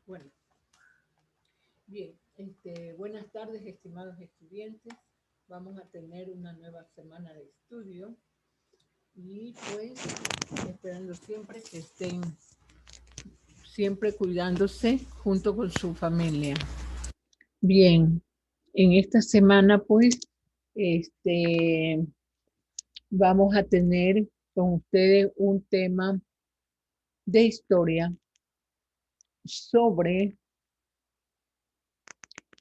Bueno, bien, buenas tardes, estimados estudiantes. Vamos a tener una nueva semana de estudio y pues esperando siempre que estén siempre cuidándose junto con su familia. Bien, en esta semana pues vamos a tener con ustedes un tema de historia sobre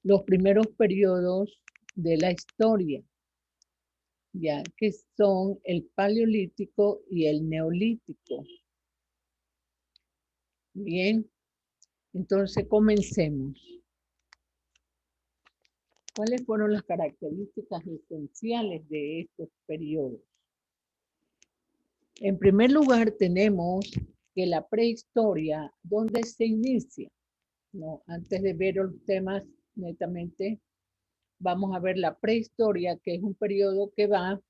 los primeros periodos de la historia, ya que son el paleolítico y el neolítico. Bien, entonces comencemos. ¿Cuáles fueron las características esenciales de estos periodos? En primer lugar, tenemos que la prehistoria, ¿dónde se inicia? No, antes de ver los temas netamente, vamos a ver la prehistoria, que es un periodo que va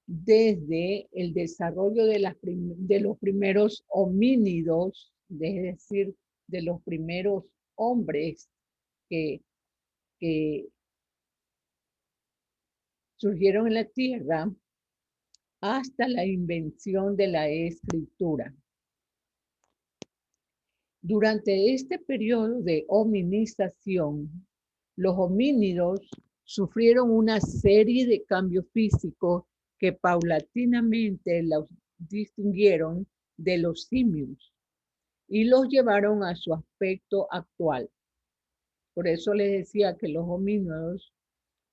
desde el desarrollo de los primeros homínidos, es decir, de los primeros hombres que, que surgieron en la tierra, hasta la invención de la escritura. Durante este periodo de hominización, los homínidos sufrieron una serie de cambios físicos que paulatinamente los distinguieron de los simios y los llevaron a su aspecto actual. Por eso les decía que los homínidos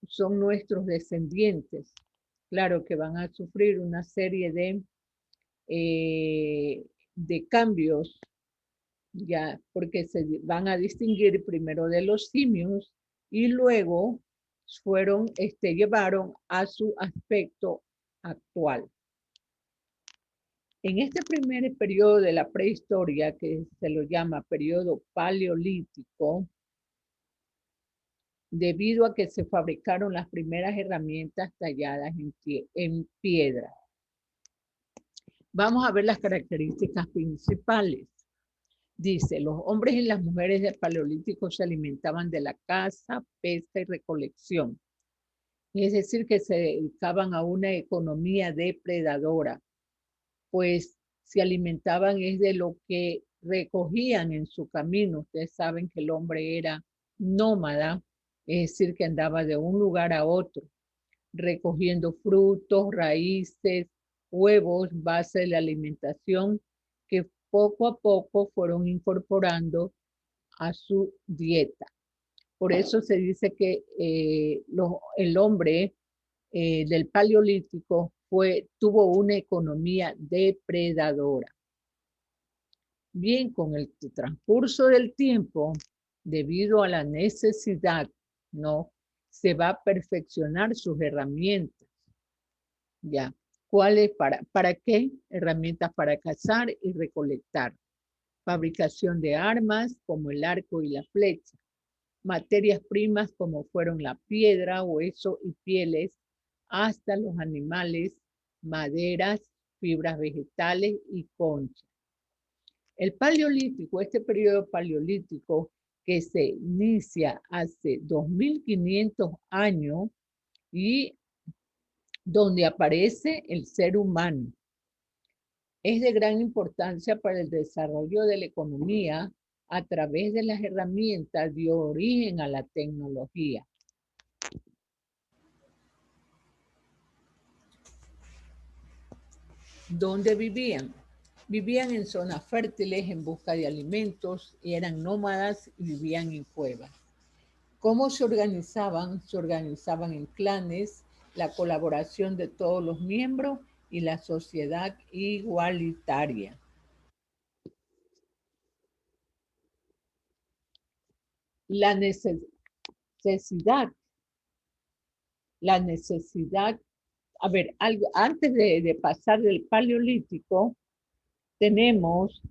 son nuestros descendientes. Claro que van a sufrir una serie de cambios, ya, porque se van a distinguir primero de los simios y luego llevaron a su aspecto actual. En este primer periodo de la prehistoria, que se lo llama periodo paleolítico, debido a que se fabricaron las primeras herramientas talladas en piedra. Vamos a ver las características principales. Dice, los hombres y las mujeres del paleolítico se alimentaban de la caza, pesca y recolección. Es decir, que se dedicaban a una economía depredadora, pues se alimentaban es de lo que recogían en su camino. Ustedes saben que el hombre era nómada, es decir, que andaba de un lugar a otro, recogiendo frutos, raíces, huevos, base de la alimentación, que poco a poco fueron incorporando a su dieta. Por eso se dice que el hombre del paleolítico tuvo una economía depredadora. Bien, con el transcurso del tiempo, debido a la necesidad, ¿no? Se va a perfeccionar sus herramientas. ¿Ya? ¿Cuáles? ¿Para qué? Herramientas para cazar y recolectar. Fabricación de armas como el arco y la flecha. Materias primas como fueron la piedra, hueso y pieles, hasta los animales, maderas, fibras vegetales y conchas. El paleolítico, este periodo paleolítico que se inicia hace 2500 años y donde aparece el ser humano, es de gran importancia para el desarrollo de la economía a través de las herramientas de origen a la tecnología. ¿Dónde vivían? Vivían en zonas fértiles en busca de alimentos y eran nómadas y vivían en cuevas. ¿Cómo se organizaban? Se organizaban en clanes, la colaboración de todos los miembros y la sociedad igualitaria. La necesidad, a ver, antes de pasar del paleolítico, tenemos,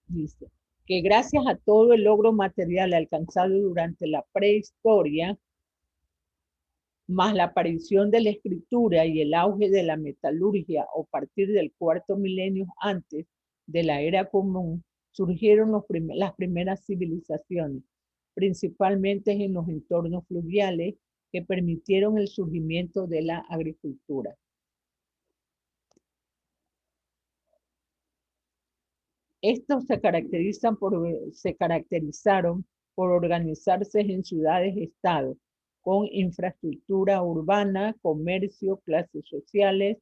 dice, que gracias a todo el logro material alcanzado durante la prehistoria, más la aparición de la escritura y el auge de la metalurgia a partir del cuarto milenio antes de la era común, surgieron las primeras civilizaciones, principalmente en los entornos fluviales que permitieron el surgimiento de la agricultura. Estos se caracterizaron por organizarse en ciudades-estado, con infraestructura urbana, comercio, clases sociales,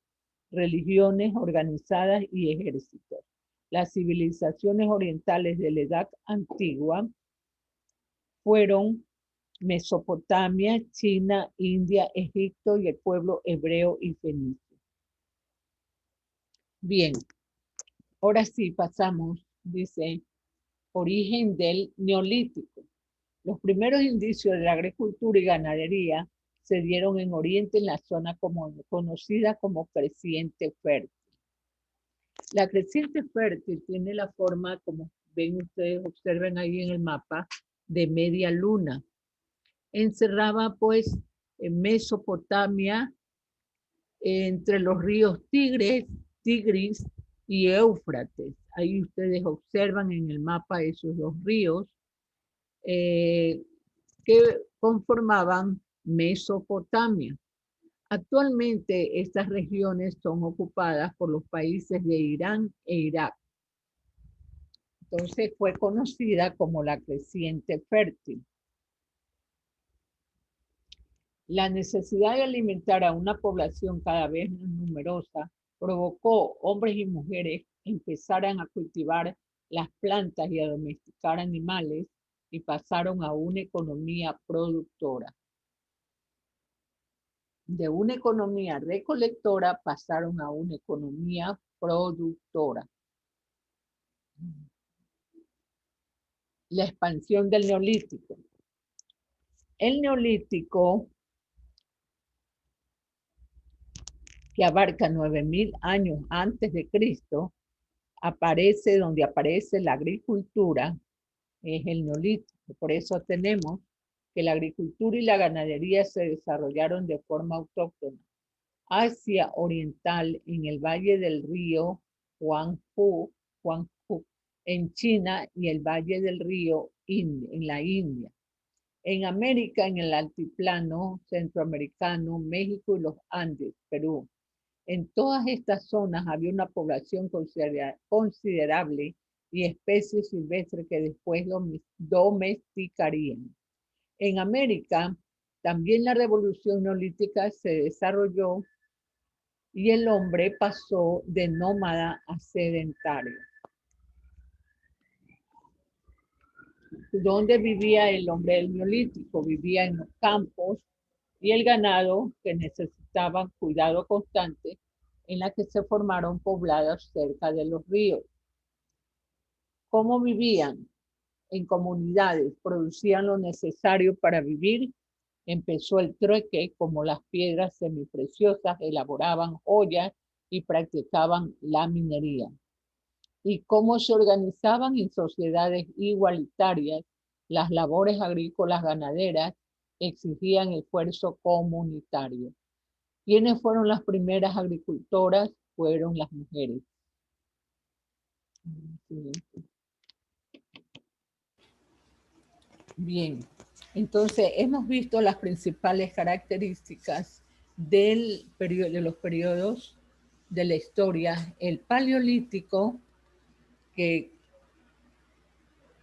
religiones organizadas y ejércitos. Las civilizaciones orientales de la Edad Antigua fueron Mesopotamia, China, India, Egipto y el pueblo hebreo y fenicio. Bien, ahora sí pasamos, dice, origen del Neolítico. Los primeros indicios de la agricultura y ganadería se dieron en Oriente, en la zona conocida como creciente fértil. La creciente fértil tiene la forma, como ven ustedes, observen ahí en el mapa, de media luna. Encerraba pues en Mesopotamia, entre los ríos Tigris y Éufrates. Ahí ustedes observan en el mapa esos dos ríos que conformaban Mesopotamia. Actualmente estas regiones son ocupadas por los países de Irán e Irak. Entonces fue conocida como la creciente fértil. La necesidad de alimentar a una población cada vez más numerosa provocó hombres y mujeres empezaran a cultivar las plantas y a domesticar animales y pasaron a una economía productora. De una economía recolectora pasaron a una economía productora. La expansión del Neolítico. El Neolítico, que abarca 9000 años antes de Cristo, aparece donde aparece la agricultura, es el Neolítico. Por eso tenemos que la agricultura y la ganadería se desarrollaron de forma autóctona. Asia Oriental, en el valle del río Huangpu, en China, y el valle del río en la India. En América, en el altiplano centroamericano, México y los Andes, Perú. En todas estas zonas había una población considerable y especies silvestres que después domesticarían. En América, también la revolución neolítica se desarrolló y el hombre pasó de nómada a sedentario. ¿Dónde vivía el hombre del Neolítico? Vivía en los campos y el ganado, que necesitaban cuidado constante, en la que se formaron poblados cerca de los ríos. ¿Cómo vivían? En comunidades, producían lo necesario para vivir. Empezó el trueque, como las piedras semipreciosas, elaboraban joyas y practicaban la minería. Y cómo se organizaban en sociedades igualitarias, las labores agrícolas ganaderas exigían esfuerzo comunitario. ¿Quiénes fueron las primeras agricultoras? Fueron las mujeres. Bien, entonces hemos visto las principales características de los periodos de la historia. El Paleolítico, que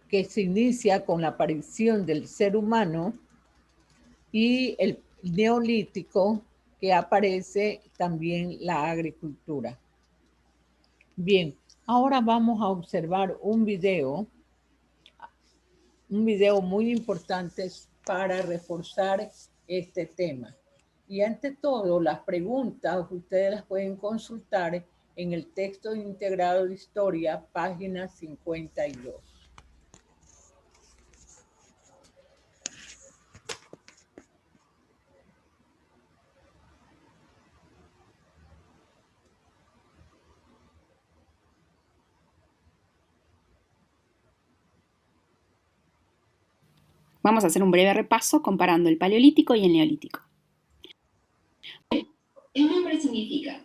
se inicia con la aparición del ser humano, y el Neolítico, que aparece también la agricultura. Bien, ahora vamos a observar un video muy importante para reforzar este tema. Y ante todo, las preguntas ustedes las pueden consultar en el texto integrado de historia, página 52. Vamos a hacer un breve repaso comparando el Paleolítico y el Neolítico. que significa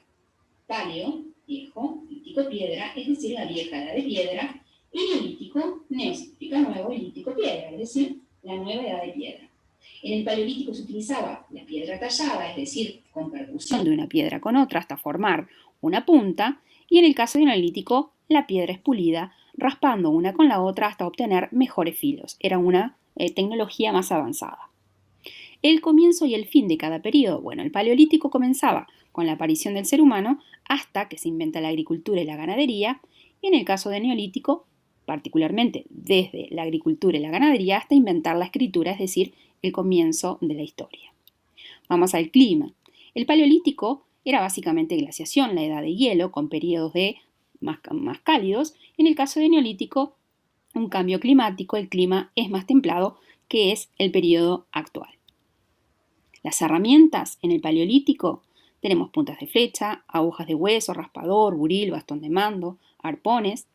paleo, viejo, lítico, piedra, es decir, la vieja edad de piedra, y neolítico, neo significa nuevo, y lítico, piedra, es decir, la nueva edad de piedra. En el paleolítico se utilizaba la piedra tallada, es decir, con percusión de una piedra con otra hasta formar una punta, y en el caso del neolítico, la piedra es pulida, raspando una con la otra hasta obtener mejores filos. Era una tecnología más avanzada. El comienzo y el fin de cada periodo. Bueno, el paleolítico comenzaba con la aparición del ser humano hasta que se inventa la agricultura y la ganadería, y en el caso del neolítico, particularmente desde la agricultura y la ganadería hasta inventar la escritura, es decir, el comienzo de la historia. Vamos al clima. El paleolítico era básicamente glaciación, la edad de hielo, con periodos más cálidos. En el caso del neolítico, un cambio climático, el clima es más templado, que es el periodo actual. Las herramientas en el paleolítico tenemos puntas de flecha, agujas de hueso, raspador, buril, bastón de mando, arpones,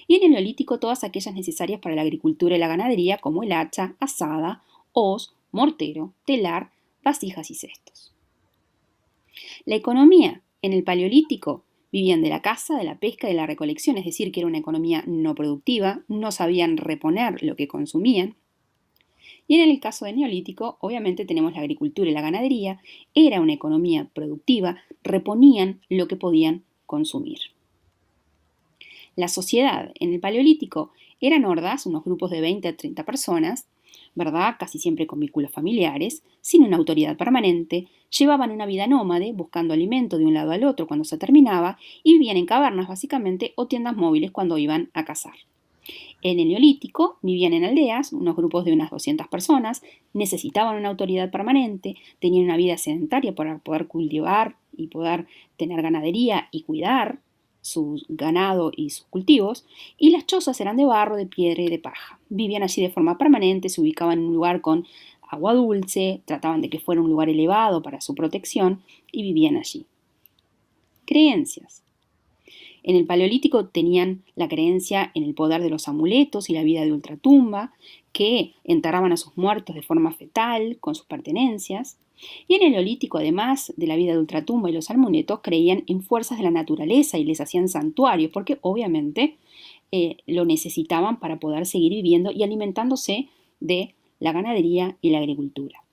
y en el neolítico todas aquellas necesarias para la agricultura y la ganadería como el hacha, azada, hoz, mortero, telar, vasijas y cestos. La economía en el paleolítico vivían de la caza, de la pesca y de la recolección, es decir, que era una economía no productiva, no sabían reponer lo que consumían. Y en el caso del neolítico, obviamente tenemos la agricultura y la ganadería, era una economía productiva, reponían lo que podían consumir. La sociedad en el paleolítico eran hordas, unos grupos de 20 a 30 personas, ¿verdad? Casi siempre con vínculos familiares, sin una autoridad permanente, llevaban una vida nómade, buscando alimento de un lado al otro cuando se terminaba, y vivían en cavernas básicamente o tiendas móviles cuando iban a cazar. En el neolítico vivían en aldeas, unos grupos de unas 200 personas, necesitaban una autoridad permanente, tenían una vida sedentaria para poder cultivar y poder tener ganadería y cuidar su ganado y sus cultivos, y las chozas eran de barro, de piedra y de paja. Vivían allí de forma permanente, se ubicaban en un lugar con agua dulce, trataban de que fuera un lugar elevado para su protección y vivían allí. Creencias. En el paleolítico tenían la creencia en el poder de los amuletos y la vida de ultratumba, que enterraban a sus muertos de forma fetal, con sus pertenencias. Y en el neolítico, además de la vida de ultratumba y los amuletos, creían en fuerzas de la naturaleza y les hacían santuarios, porque obviamente lo necesitaban para poder seguir viviendo y alimentándose de la ganadería y la agricultura.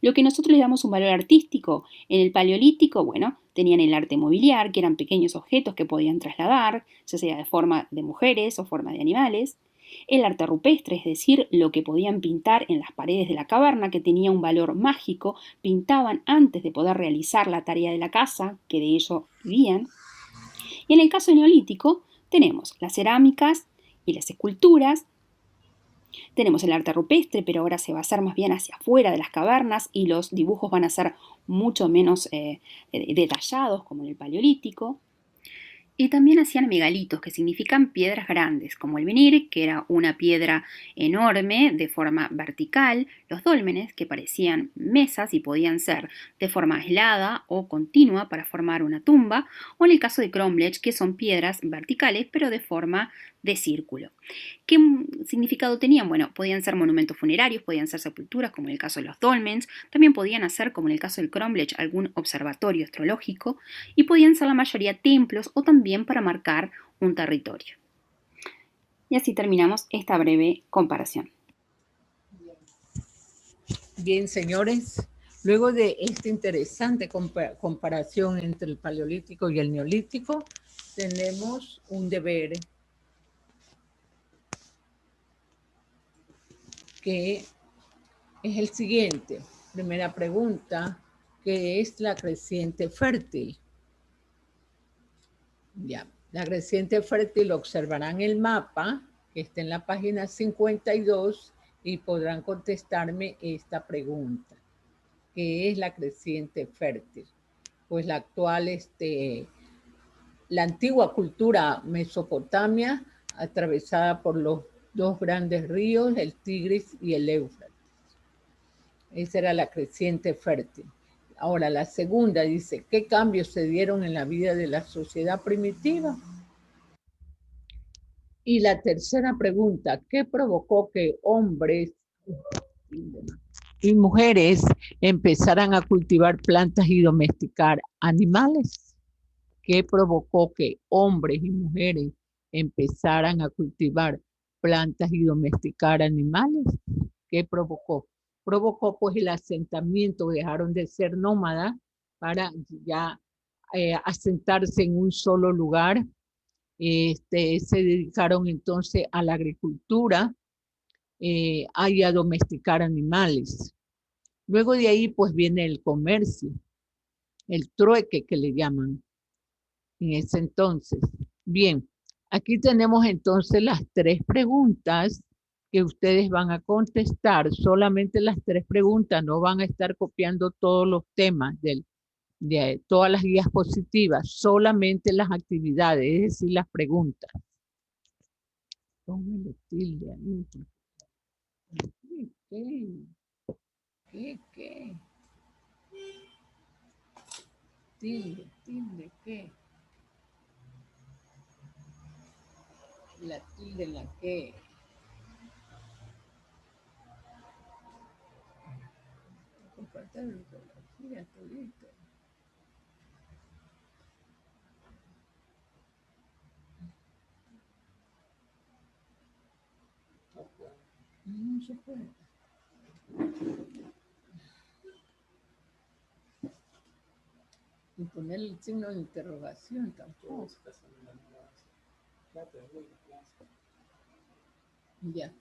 Lo que nosotros le damos un valor artístico en el paleolítico, bueno, tenían el arte mobiliar, que eran pequeños objetos que podían trasladar, ya sea de forma de mujeres o forma de animales. El arte rupestre, es decir, lo que podían pintar en las paredes de la caverna, que tenía un valor mágico, pintaban antes de poder realizar la tarea de la casa, que de ello vivían. Y en el caso neolítico tenemos las cerámicas y las esculturas. Tenemos el arte rupestre, pero ahora se va a hacer más bien hacia afuera de las cavernas y los dibujos van a ser mucho menos detallados como en el paleolítico. Y también hacían megalitos, que significan piedras grandes, como el menhir, que era una piedra enorme de forma vertical, los dólmenes, que parecían mesas y podían ser de forma aislada o continua para formar una tumba, o en el caso de cromlech, que son piedras verticales pero de forma de círculo. ¿Qué significado tenían? Bueno, podían ser monumentos funerarios, podían ser sepulturas, como en el caso de los dólmenes, también podían hacer, como en el caso del cromlech, algún observatorio astrológico, y podían ser la mayoría templos o también para marcar un territorio. Y así terminamos esta breve comparación. Bien, señores, luego de esta interesante comparación entre el paleolítico y el neolítico, tenemos un deber que es el siguiente. Primera pregunta, ¿qué es la creciente fértil? Ya, la creciente fértil observarán el mapa que está en la página 52 y podrán contestarme esta pregunta. ¿Qué es la creciente fértil? Pues la actual, la antigua cultura Mesopotamia, atravesada por los dos grandes ríos, el Tigris y el Éufrates. Esa era la creciente fértil. Ahora, la segunda dice, ¿qué cambios se dieron en la vida de la sociedad primitiva? Y la tercera pregunta, ¿qué provocó que hombres y mujeres empezaran a cultivar plantas y domesticar animales? ¿Qué provocó que hombres y mujeres empezaran a cultivar plantas y domesticar animales? ¿Qué provocó? Provocó pues el asentamiento, dejaron de ser nómadas para ya asentarse en un solo lugar. Se dedicaron entonces a la agricultura y a domesticar animales. Luego de ahí pues viene el comercio, el trueque que le llaman en ese entonces. Bien, aquí tenemos entonces las tres preguntas que ustedes van a contestar, solamente las tres preguntas, no van a estar copiando todos los temas de todas las guías positivas, solamente las actividades, es decir, las preguntas. Póngale tilde ahí. ¿Qué? Tilde, ¿qué? La tilde, la qué. Compartir la metodología, todito. No se puede. Y poner el signo de interrogación tampoco. Ya.